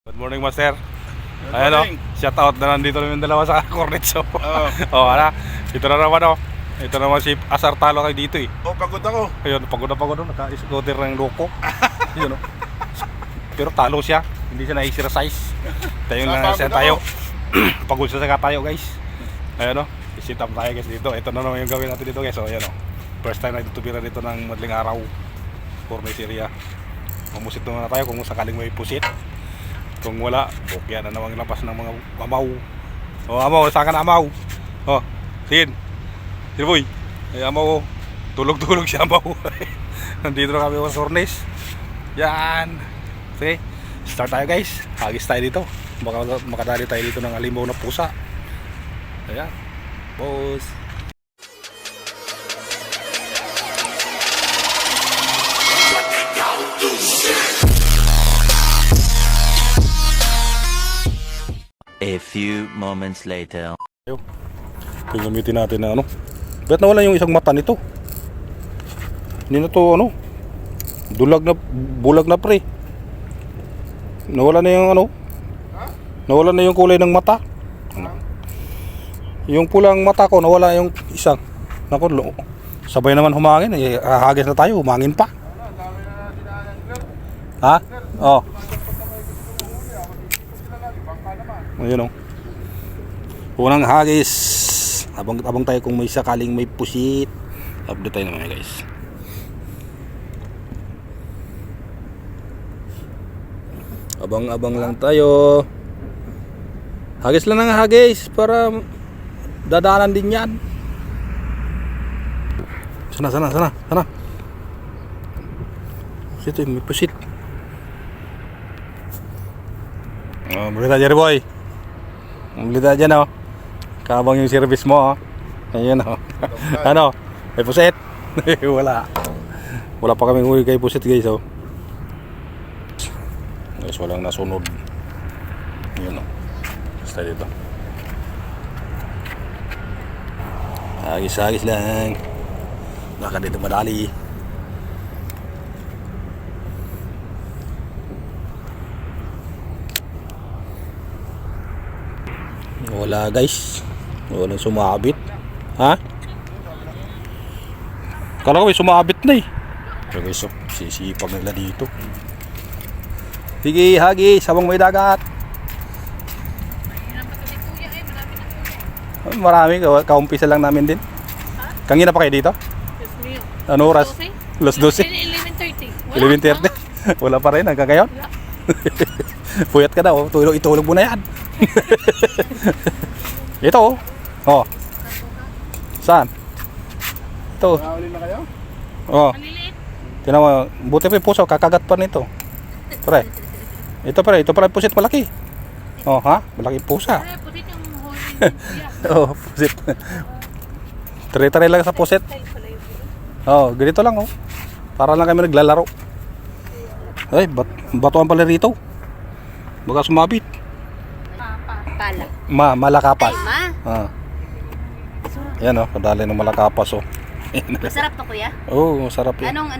Good morning, Master. Good Ayan o, morning. shout out na nandito namin dalawa sa Cornet Show. Ala, ito na naman o. Ito naman si Asar Talo kayo dito eh. Pagod ako. Ayun, pagod na naka-scooter ng loko. Yun o. Pero talo siya, hindi siya na-exercise. Tayo na siya tayo. Pagod siya sa tayo guys. Ayan o, i-sit up tayo guys dito. Ito na naman yung gawin natin dito guys. So ayan o, first time na tumira dito ng madaling araw. Cornet area. Mamusit na tayo kung sakaling may pusit. Kung wala, bukya na namang lapas ng mga amaw. O amaw, saan ka na amaw? O, sin boy. Ay amaw, tulog-tulog siya amaw. Nandito na kami sa Cornes. Yan. Okay, start tayo guys. Hagis tayo dito. Baka makadali tayo dito ng alimaw na pusa. Ayan, boss. A few moments later. Gagamitin natin na ano. Ba't nawala yung isang mata nito? Hindi na to ano. Bulag na pre. Nawala na yung ano. Nawala na yung kulay ng mata. Yung pulang mata ko nawala yung isang. Naku, sabay naman humangin. Hagis na tayo, humangin pa. Ha? Oh. Ayun o. Unang hagis. Abang tayo kung may sakaling may pusit. Update tayo naman guys. Abang lang tayo. Hagis lang ng hagis para dadaanan din yan. Sana. Pusit may pusit. Oh, maganda Jerry boy. Ang lita dyan o. Kabang yung service mo o. Ayan o. Ano? May puset? Wala. Wala pa kaming huli kay puset guys o. Guys, walang nasunod. Ayan o. Basta dito. Hagis lang. Baka dito madali. Wala guys. Walang sumabit. Ha? Kala ko may sumabit na eh. Pero guys, so, sisipag nila dito. Sige, hagis, habang may dagat. Marami, kaumpisa lang namin din. Kanina pa kayo dito? Ano oras? Las 12? 11:30. 11:30? Wala pa rin hanggang ngayon? Puyat ka daw, itulog mo na yan. Ito oh. Oh. Saan? Ito. Nakahuli na kayo? Oh. Maliliit. Tingnan mo, buti pa yung puso, kakagat pa nito. Pre. Ito pala pusit malaki. Oh, ha? Malaki pusa. Ay, pusit yung huli. Oh, pusit. Tare-tare lang sa pusit. Oh, ganito lang oh. Para lang kami naglalaro. Ay, batuan pala rito. Baka sumabit. Pala. Malakapas. Ay, ma. Ah. Yan oh, kadali ng malakapas oh. Masarap to, kuya. Oh, masarap yan. Anong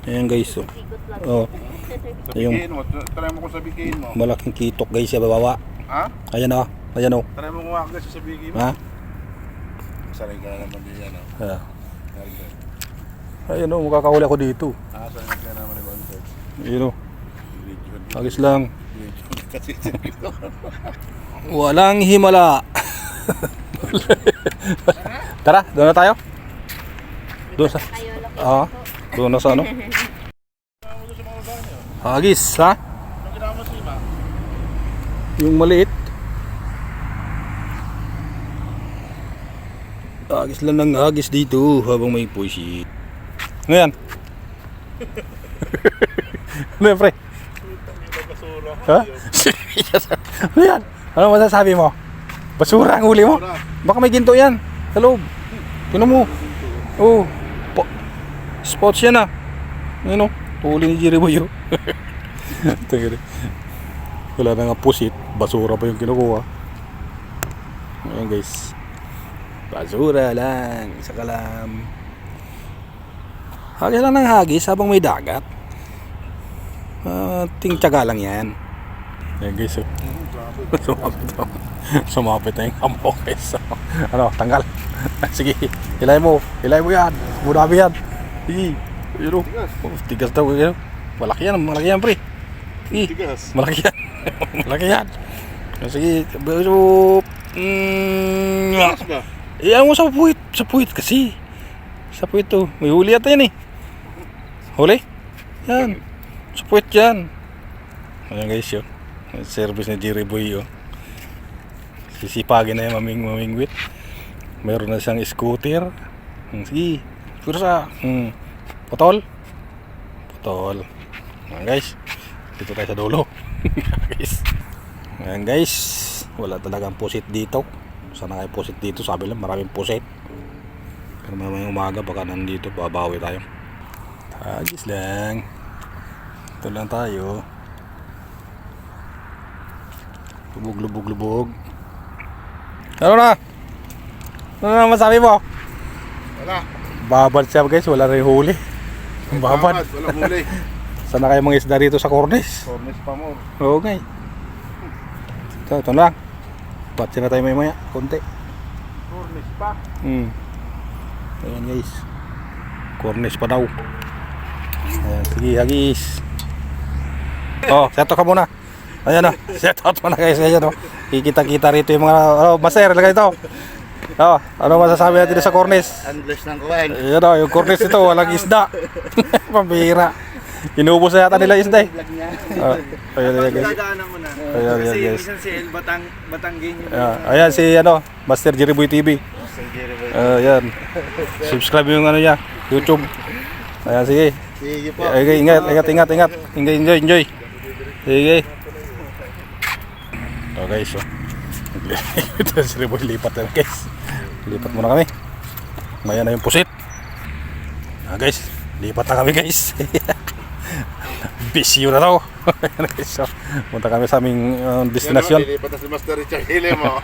Ayan guys oh. ikot lang. Oh, yung Sabihin mo. Try mo kung sabihin mo. malaking kitok guys sa baba. Ha? Ayan oh. Ayan oh. Try mo kung ako sa sabihin mo. Ha? Saray ka na naman din yan. Ah. Ayan oh, makakahuli ako dito. Saray ka na naman ni Bonford. Ayun oh. Agis lang. Kasi Walang himala. Tara, doon na tayo. Doon sa. Ah, doon na sa ano? Hagis, ha? Anong ginawa mo si Ma? Yung maliit. Hagis lang ng hagis dito habang may pusit. Ngayon. Ano yan, pre? Ha? Ano yan? Ano masasabi mo? Basura ang huli mo? Baka may ginto yan sa loob. Tignan mo. Oh, spots yan ah. Ano? Huli ni Jerry Boy. Wala na nga pusit. Basura pa yung kinukuha. Ayan guys. Basura lang. Isa kalam. Hagis lang ng hagis habang may dagat. Ting tiyaga lang yan. Ayan guys, oh. Sumapit na yung kampo guys. Ano, tanggal. Sige, hilay mo yan. Budami yan. Sige, yun o. Tigas daw, yun. Malaki yan pre. Sige, Tigas. malaki yan. Malaki yan. Sige, Tigas ba? Iyan mo sa puwit kasi. Sa puwit to. May huli yata yan eh. Huli? Yan. Sa puwit yan. Ayan guys yun. Service ni Jerry Boy yun. Sisipagin na yung mamingwit. Meron na siyang scooter. Sige. Kursa. Putol. Ayan guys. Dito tayo sa dulo. Guys. Ayan guys. Wala talagang pusit dito. Sana kayo pusit dito. Sabi lang maraming pusit. Pero mamayang umaga baka nandito babawi tayo. Tagis lang. Ito lang tayo. Lubog. Ano na? Ano na masabi mo? Wala. Babad siya guys, wala rin huli. Babad. Wala huli. Sana kayo mga isda rito sa Cornish. Cornish pa mo. Oo nga eh. Ito lang. Batsin na tayo maya konti. Cornish pa. Ayan guys. Cornish pa daw. Ayan, sige hagis. Oh, seto ka muna. Ayan o, set out mo na guys. Ayan o, kikita-kita rito yung mga maser, lagay ito. Ano masasabi natin sa Cornish? Unblessed ng kuwan. Ayan o, yung Cornish ito, walang isda. Pambihira. Inubos na yata nila isda eh. Ayan guys. Gagana mo na. Ayan Kasi guys. minsan si El Batangging yung Ayan si Master Jerry Boy TV. Ayan. Subscribe yung niya, YouTube. Ayan sige. Sige po. Okay, ingat. Enjoy. Sige. So guys, ito si Riboy, lipat na guys. Lipat muna kami. Maya na yung pusit. Guys, lipat na kami guys. Busy na daw. So, punta kami sa aming destinasyon. Lilipat na si Master Richard Hille mo.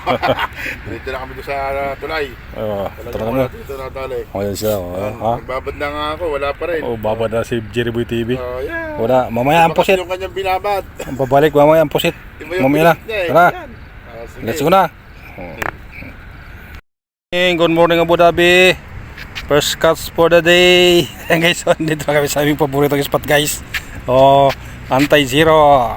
Dito na kami doon sa tulay. Ito na kami. Dito na tulay. Ayan siya. Nagbabad na nga ako, wala pa rin. Babad na si Jerry Boy TV. Yeah. Wala, mamaya ang pusit. Yung kanyang binabad. Babalik mamaya ang pusit. Iba yung Mamaya na. pusit niya eh. Tara. Yan. Sige. Let's go na. Good morning Abu Dhabi. First cuts for the day. Ayan guys, dito na kami sa aming paboritong spot guys. Anti-zero.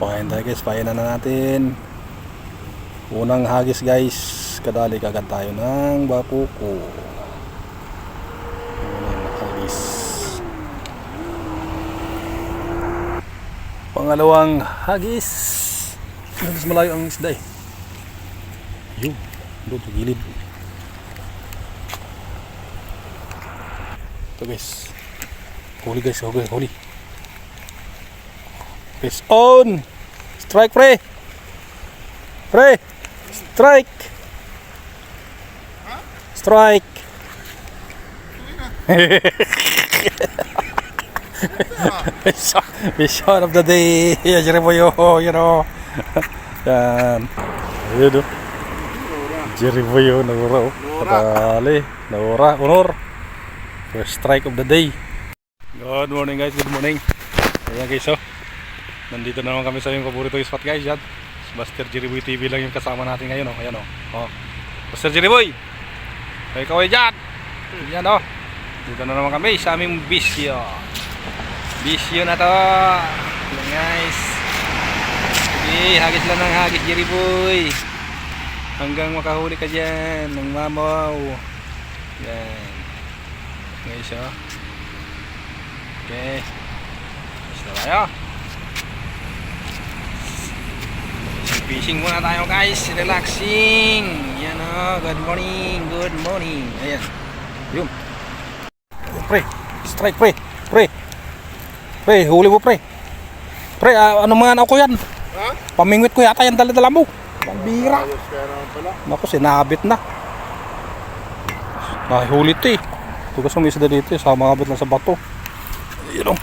Pahin tayo guys, pahinan na natin. Unang hagis guys. Kadali kagad tayo ng bakuko. Unang hagis. Pangalawang hagis. Mas malayo ang isda eh. Yun, doon sa gilid. Ito guys. Huli guys, huli. Guys, on! Strike pre! Strike! Strike! Mission of the day. Jerry Boy, you know. Yan. Ayun o. Jerry Boy, naura o. Kadali. Naura. Honor. First strike of the day. Good morning guys. Good morning. Ayan guys o. Nandito na naman kami sa yung paborito spot guys. Yan. Master Jerry Boy TV lang yung kasama natin ngayon o. Ayan o. Master Jerry Boy. Ikaw ay dyan. Yan o. Dito na naman kami sa aming bisyo. Bisyo na to. Ayan guys. Sige, hagis lang ng hagis Jerry Boy. Hanggang makahuli ka dyan ng mamaw. Yan. Guys o. Okay. Basta tayo. Fishing muna tayo guys. Relaxing. Yan o. Good morning. Ayan. Yun. Pre. Strike pre. Pre, huli mo pre. Pre, ano mga anak ko yan? Ha? Pamingwit ko yata yan dala-dala mo. Pambira. Ayos kaya naman pala. Naku, sinabit na. Nahuli ito eh. Tugas mo isda dito eh. Samabit lang sa bato. Ayun o.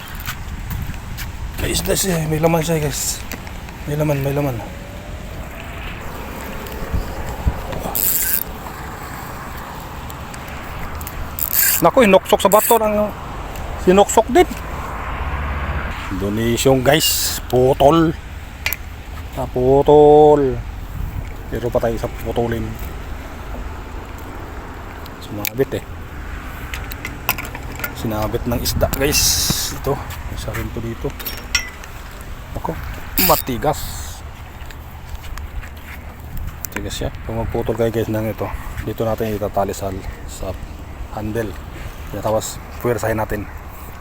May isda siya. May laman siya guys. May laman. Naku, inoksok sa bato ng sinuksok din. Donation guys, putol. Putol. Pero pa tayo sa putulin. Sumabit eh. Sinabit ng isda guys. Ito, isa rin to dito. Ako, matigas. Tigas siya. Kung magputol kayo guys ng ito, dito natin itatali sa handle. Tapos puwersahin natin.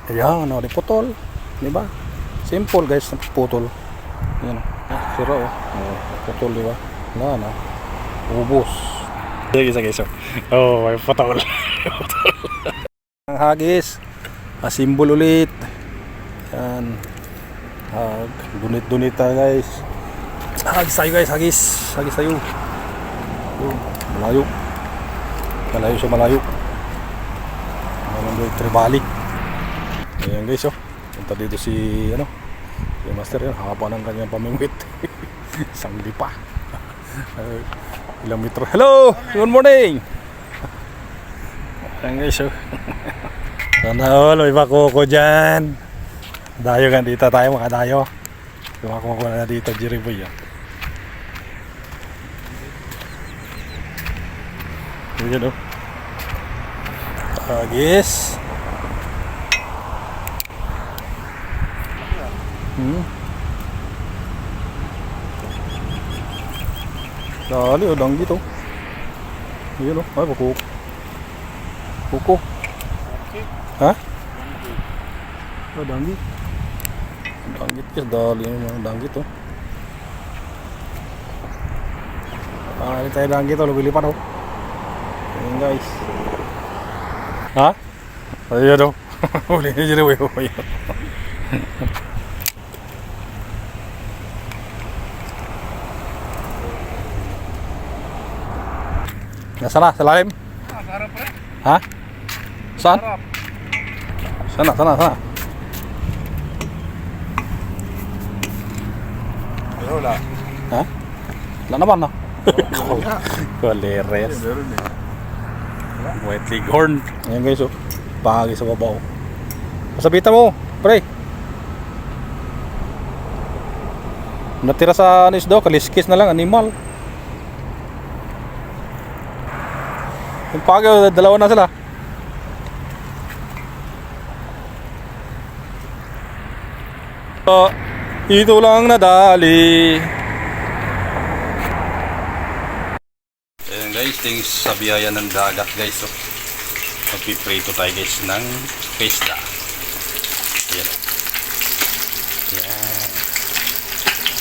Ayan, di putol. Diba? Simple guys, putol. Ayan. Sira oh. Putol diba? Wala na. Ubus. Isa guys. Oh, may putol. Ang hagis. Simbol ulit. Yan. Dunit-dunit tayo guys. Hagis tayo guys, hagis. Hagis tayo. Malayo. Malayo siya, malayo. Malayo tribalik. Ayan guys oh. Punta dito si si master yan. Haba ng kanyang pamingwit. Isang lipa. Ilang metro. Hello! Good morning! Ayan guys oh. Sana all, may makoko dyan. Dayo kan dito tayo, makadayo. May makoko na dito, Jiriboy oh. Ayan oh. Agis. Dali, udang gitu. Iya loh, ay buku. Buku. Hah? Udang gitu. Udang gitu, dali udang gitu. Ini tayo udang gitu, lebih lipat oh. Ayan guys. Hah? Ayan dong. Uli ni jadi weo. Nasa na, sa lalim? Ha? Saan? Sana. Wala. Ha? Wala naman na. Koleres. White leghorn. Ayan guys oh. Pahagi sa babaw. Masabita mo, pre. Natira sa anis daw, kaliskis na lang, animal. Yung pagi, dalawa na sila. Ito lang nadali. Ayan guys, thanks sa biyaya ng dagat guys. So, magpiprito tayo guys ng pesda. Ayan. Ayan.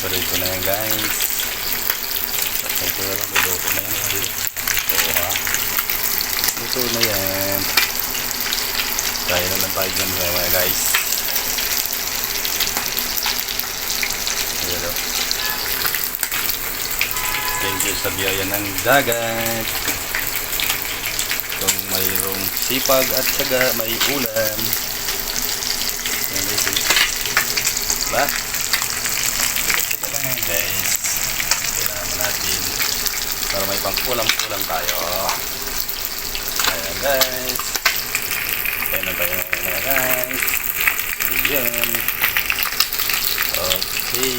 Prito na yan guys. Ito na lang, luluto na yan. Ito na yan. Kaya na lang tayo dyan mga guys. Ayan o. Thank you sa biyaya ng dagat. Kung mayroong sipag at syaga, may ulam. Ayan guys. Diba? Ito lang guys. Kailangan natin para may pang-ulam-ulam tayo. Ayan guys. Ayan tayo mga guys. Ayan. Okay.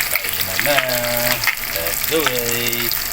Kain na. Let's do it.